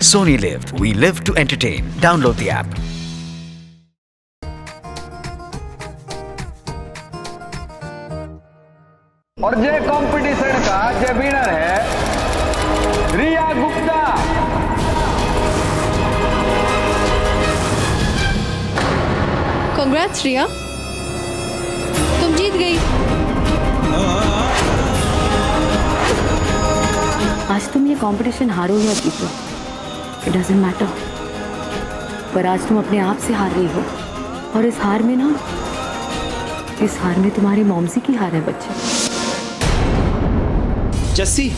Sony Live. We live to entertain. Download the app. और जे competition का जे winner है रिया Gupta. Congrats रिया, तुम जीत गई। आज तुम ये कंपटीशन हारो या जीतो, इट डजंट मैटर, पर आज तुम अपने आप से हार रही हो। और इस हार में तुम्हारी मॉमसी की हार है बच्चे। जस्सी,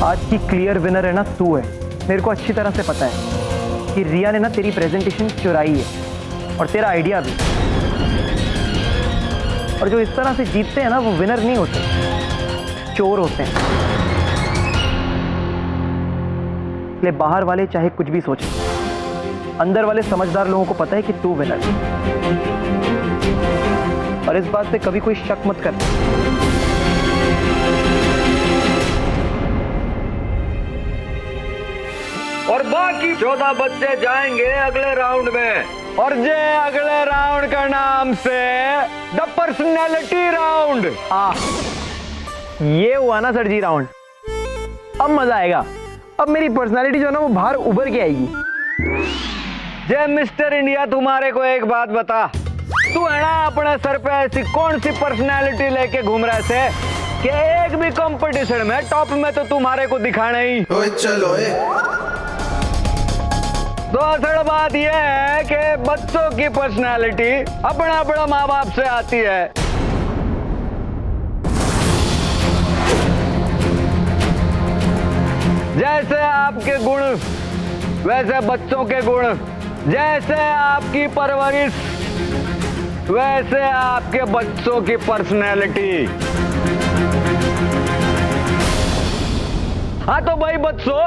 आज की क्लियर विनर है ना तू है। मेरे को अच्छी तरह से पता है कि रिया ने ना तेरी प्रेजेंटेशन चुराई है और तेरा आइडिया भी। और जो इस तरह से जीतते हैं ना वो विनर नहीं होते, चोर होते हैं। इसलिए बाहर वाले चाहे कुछ भी सोचें, अंदर वाले समझदार लोगों को पता है कि तू विनर है। और इस बात पे कभी कोई शक मत कर। और बाकी 14 बच्चे जाएंगे अगले राउंड में। और जे अगले राउंड का नाम से द पर्सनैलिटी राउंड। ये हुआ ना सर जी राउंड, अब मजा आएगा। अब मेरी पर्सनालिटी जो है ना वो बाहर उभर के आएगी। जय मिस्टर इंडिया, तुम्हारे को एक बात बता, तू है ना अपने सर पे ऐसी कौन सी पर्सनालिटी लेके घूम रहा है कि एक भी कंपटीशन में टॉप में तो तुम्हारे को दिखाना ही। चलो तो असल बात यह है कि बच्चों की पर्सनालिटी अपना अपना माँ बाप से आती है। जैसे आपके गुण वैसे बच्चों के गुण, जैसे आपकी परवरिश वैसे आपके बच्चों की पर्सनैलिटी। हाँ तो भाई बच्चों,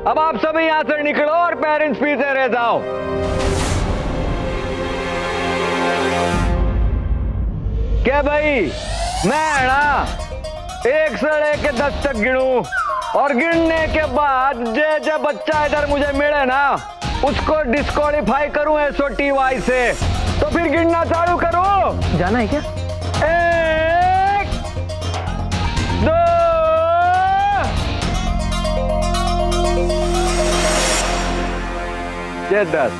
अब आप सभी यहां से निकलो और पेरेंट्स पीछे रह जाओ। क्या भाई, मैं ना 1 से लेके 10 तक गिनूं और गिनने के बाद जे बच्चा इधर मुझे मिले ना उसको डिस्क्वालीफाई करूं SOTY से। तो फिर गिनना चालू करो। जाना है क्या? 1 2 ये 10।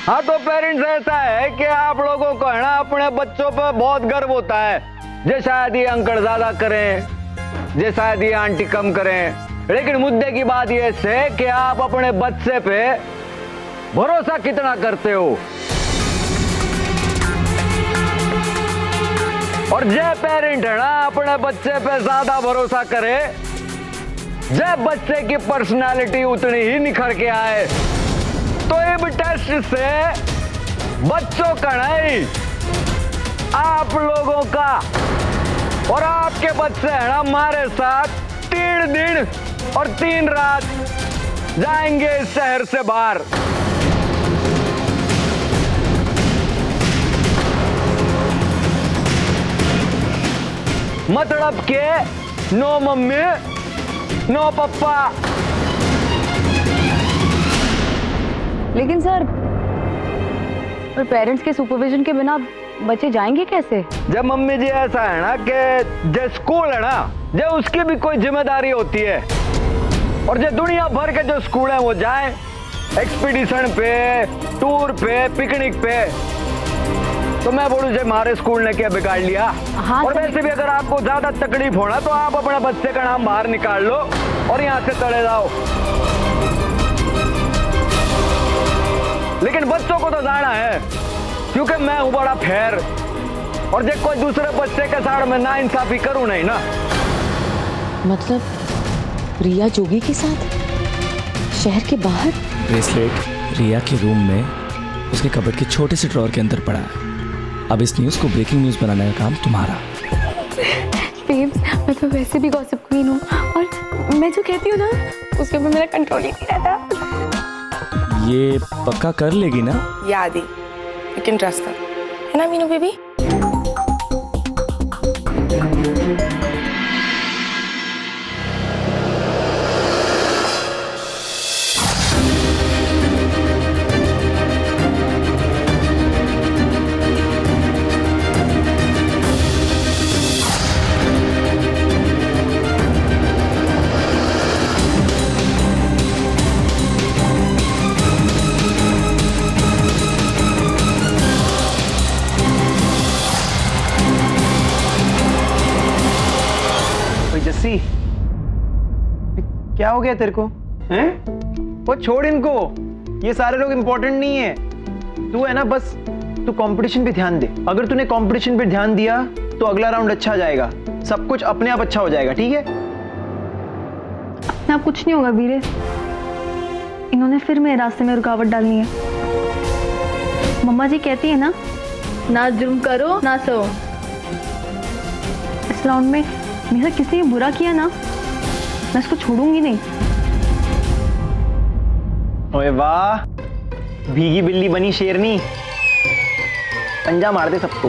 हाँ तो पेरेंट्स, ऐसा है कि आप लोगों को है ना अपने बच्चों पर बहुत गर्व होता है। जे शायद ये अंकल ज्यादा करें, जे शायद ये आंटी कम करें, लेकिन मुद्दे की बात ये है कि आप अपने बच्चे पे भरोसा कितना करते हो। और जे पेरेंट है ना अपने बच्चे पे ज्यादा भरोसा करे, जब बच्चे की पर्सनालिटी उतनी ही निखर के आए, तो इब टेस्ट से बच्चों का नहीं, आप लोगों का और आपके बच्चे हैं ना हमारे साथ 3 दिन और 3 रात जाएंगे इस शहर से बाहर। मतलब के नो मम्मी नो पप्पा। लेकिन सर, पेरेंट्स के सुपरविजन के बिना बच्चे जाएंगे कैसे? जब मम्मी जी ऐसा है ना कि जो स्कूल है ना, जो उसकी भी कोई जिम्मेदारी होती है। और जो दुनिया भर के जो स्कूल हैं वो जाएं एक्सपीडिशन पे, टूर पे, पिकनिक पे। तो मैं बोलूं जो हमारे स्कूल ने क्या बिगाड़ लिया। हाँ, और वैसे भी अगर आपको ज्यादा तकलीफ होना तो आप अपने बच्चे का नाम बाहर निकाल लो और यहाँ से चले जाओ। लेकिन बच्चों को तो जाना है, क्योंकि मैं हूं बड़ा फेयर। और जब कोई दूसरे बच्चे के साथ में ना इंसाफी करूं नहीं ना। मतलब रिया जोगी के साथ शहर के बाहर? ब्रेसलेट रिया के रूम में उसके कबर्ड के छोटे से ड्रॉअर के अंदर पड़ा है। अब इस न्यूज़ को ब्रेकिंग न्यूज़ बनाने का काम तुम्हारा। बेब्स, मैं तो वैसे भी गॉसिप क्वीन हूँ और मैं जो कहती हूँ ना उसके ऊपर मेरा कंट्रोल ही नहीं रहता। ये पक्का कर लेगी ना? याद ही, यू कैन ट्रस्ट दैट, है ना मीनू बेबी? जस्सी, क्या हो गया तेरे को? हैं? वो छोड़ इनको, ये सारे लोग इंपॉर्टेंट नहीं है। तू है ना, बस तू कंपटीशन पे ध्यान दे। अगर तूने कंपटीशन पे ध्यान दिया तो अगला राउंड अच्छा जाएगा, सब कुछ अपने आप अच्छा हो जाएगा, ठीक है? अपने आप कुछ नहीं होगा वीरे, इन्होंने फिर मेरे रास्ते में रुकावट डालनी है। मम्मा जी कहती है ना जुर्म करो ना सो। इस राउंड में मेरा किसी ने बुरा किया ना, मैं इसको छोड़ूंगी नहीं। ओए वाह, भीगी बिल्ली बनी शेरनी, पंजा मार दे सबको।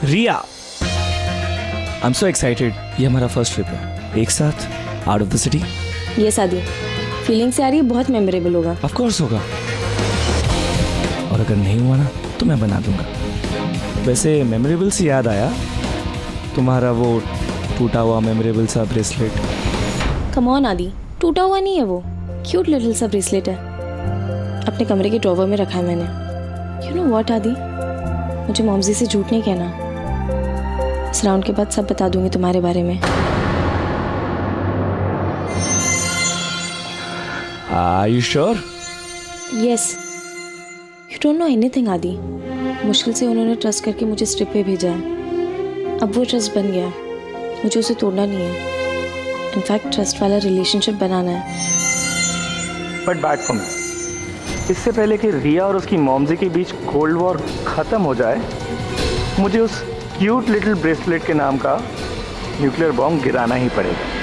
रिया, आई एम सो एक्साइटेड। ये हमारा फर्स्ट ट्रिप है एक साथ आउट ऑफ द सिटी। ये शादी फीलिंग से आ रही है, बहुत मेमोरेबल होगा। ऑफ कोर्स होगा, और अगर नहीं हुआ ना तो मैं बना दूंगा। वैसे मेमोरेबल से याद आया, तुम्हारा वो टूटा हुआ मेमोरेबल सा ब्रेसलेट। कम ऑन आदि, टूटा हुआ नहीं है वो, क्यूट लिटिल सा ब्रेसलेट है, अपने कमरे के ड्रॉवर में रखा है मैंने। यू नो व्हाट आदि, मुझे मॉमजी से झूठ नहीं कहना। इस राउंड के बाद सब बता दूंगी तुम्हारे बारे में। Are you sure? Yes. You don't know anything आदि। मुश्किल से उन्होंने ट्रस्ट करके मुझे स्ट्रिप पे भेजा है। अब वो ट्रस्ट बन गया, मुझे उसे तोड़ना नहीं है। इनफैक्ट ट्रस्ट वाला रिलेशनशिप बनाना है। बट बैड फॉर मी, इससे पहले कि रिया और उसकी मॉमजी के बीच कोल्ड वॉर खत्म हो जाए, मुझे उस क्यूट लिटिल ब्रेसलेट के नाम का न्यूक्लियर बॉम्ब गिराना ही पड़ेगा।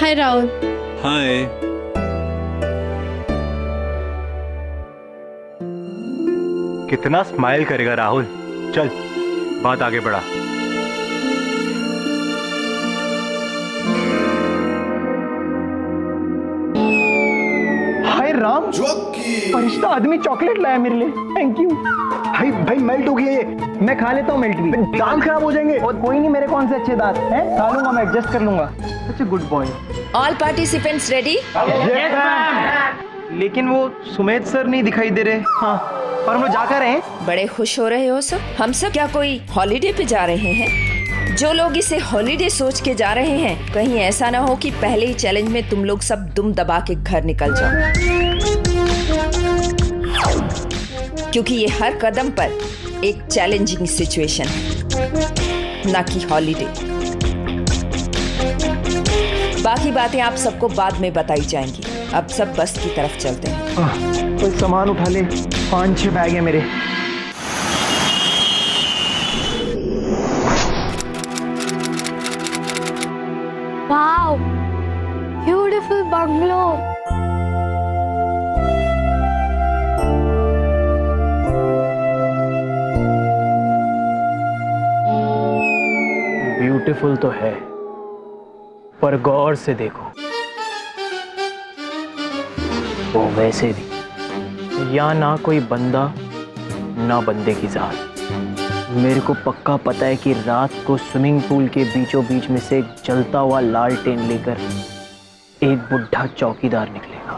हाय राहुल। हाय। कितना स्माइल करेगा राहुल, चल बात आगे बढ़ा। हाय राम, फरिश्ता आदमी चॉकलेट लाया मेरे लिए, थैंक यू। भाई भाई मेल्ट हो गया ये। मैं खा लेता हूँ मेल्ट भी। दांत खराब हो जाएंगे। और कोई नहीं, मेरे कौन से अच्छे दांत हैं, खा लूंगा मैं, एडजस्ट कर लूंगा। Such a good boy. All participants ready? लेकिन वो सुमेध सर नहीं दिखाई दे रहे। हाँ, और हम लोग जा कर रहे हैं। बड़े खुश हो रहे हो सब? हम सब क्या कोई हॉलिडे पे जा रहे हैं? जो लोग इसे हॉलिडे सोच के जा रहे हैं, कहीं ऐसा ना हो कि पहले ही चैलेंज में तुम लोग सब दुम दबा के घर निकल जाओ, क्योंकि ये हर कदम पर एक चैलेंजिंग सिचुएशन है, ना कि हॉलिडे। बाकी बातें आप सबको बाद में बताई जाएंगी। अब सब बस की तरफ चलते हैं। कोई सामान उठा ले, 5-6 बैग है मेरे। Wow, beautiful bungalow. ब्यूटीफुल तो है, पर गौर से देखो, वो वैसे भी या ना कोई बंदा ना बंदे की जात। मेरे को पक्का पता है कि रात को स्विमिंग पूल के बीचों बीच में से एक जलता हुआ लालटेन लेकर एक बुढ़ा चौकीदार निकलेगा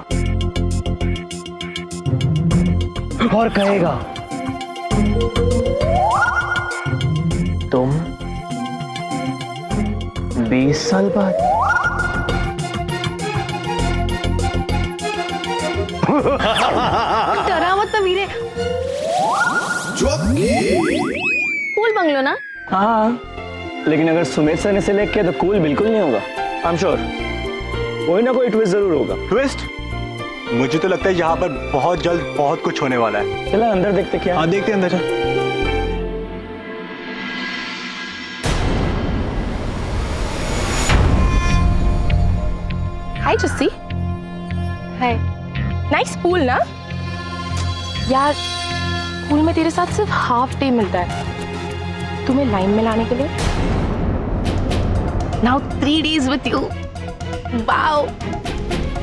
और कहेगा, तुम 20 साल बाद। डरा मत ना वीरे। कूल बंगलो ना? हाँ, लेकिन अगर सुमेध सर ने सिलेक्ट किया तो कूल बिल्कुल नहीं होगा। I am sure. कोई ना कोई ट्विस्ट जरूर होगा। ट्विस्ट? मुझे तो लगता है यहाँ पर बहुत जल्द बहुत कुछ होने वाला है। चला अंदर देखते क्या। हाँ देखते हैं अंदर चल। हाय जस्सी। हाय। नाइस पूल ना? यार पूल में तेरे साथ सिर्फ हाफ डे मिलता है तुम्हें लाइन में लाने के लिए। Now 3 days with you. Wow.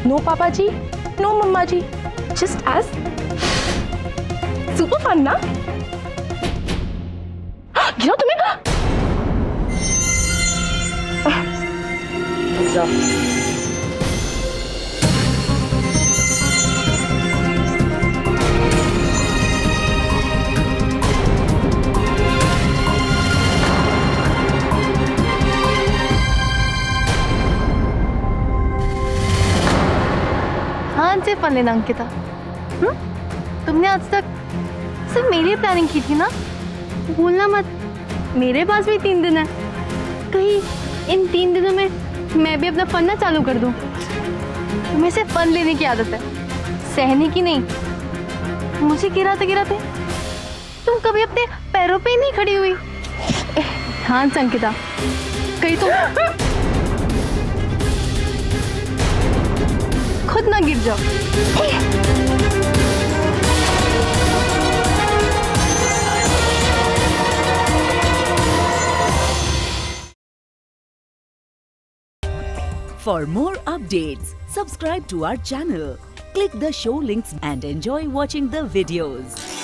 No पापा जी, नो मम्मा जी, जस्ट अस। सुपर फन ना? गिरा तुम्हें? हाँ से फन लेना अंकिता। तुमने आज तक सिर्फ मेरी प्लानिंग की थी ना? भूलना मत, मेरे पास भी 3 दिन है। कहीं इन 3 दिनों में मैं भी अपना फन ना चालू कर दूं। तुम्हें सिर्फ फन लेने की आदत है, सहने की नहीं। मुझे गिराते तुम कभी अपने पैरों पे ही नहीं खड़ी हुई। हाँ अंकिता, कहीं तुम खुद ना गिर जाओ। For more updates, subscribe to our channel, click the show links and enjoy watching the videos.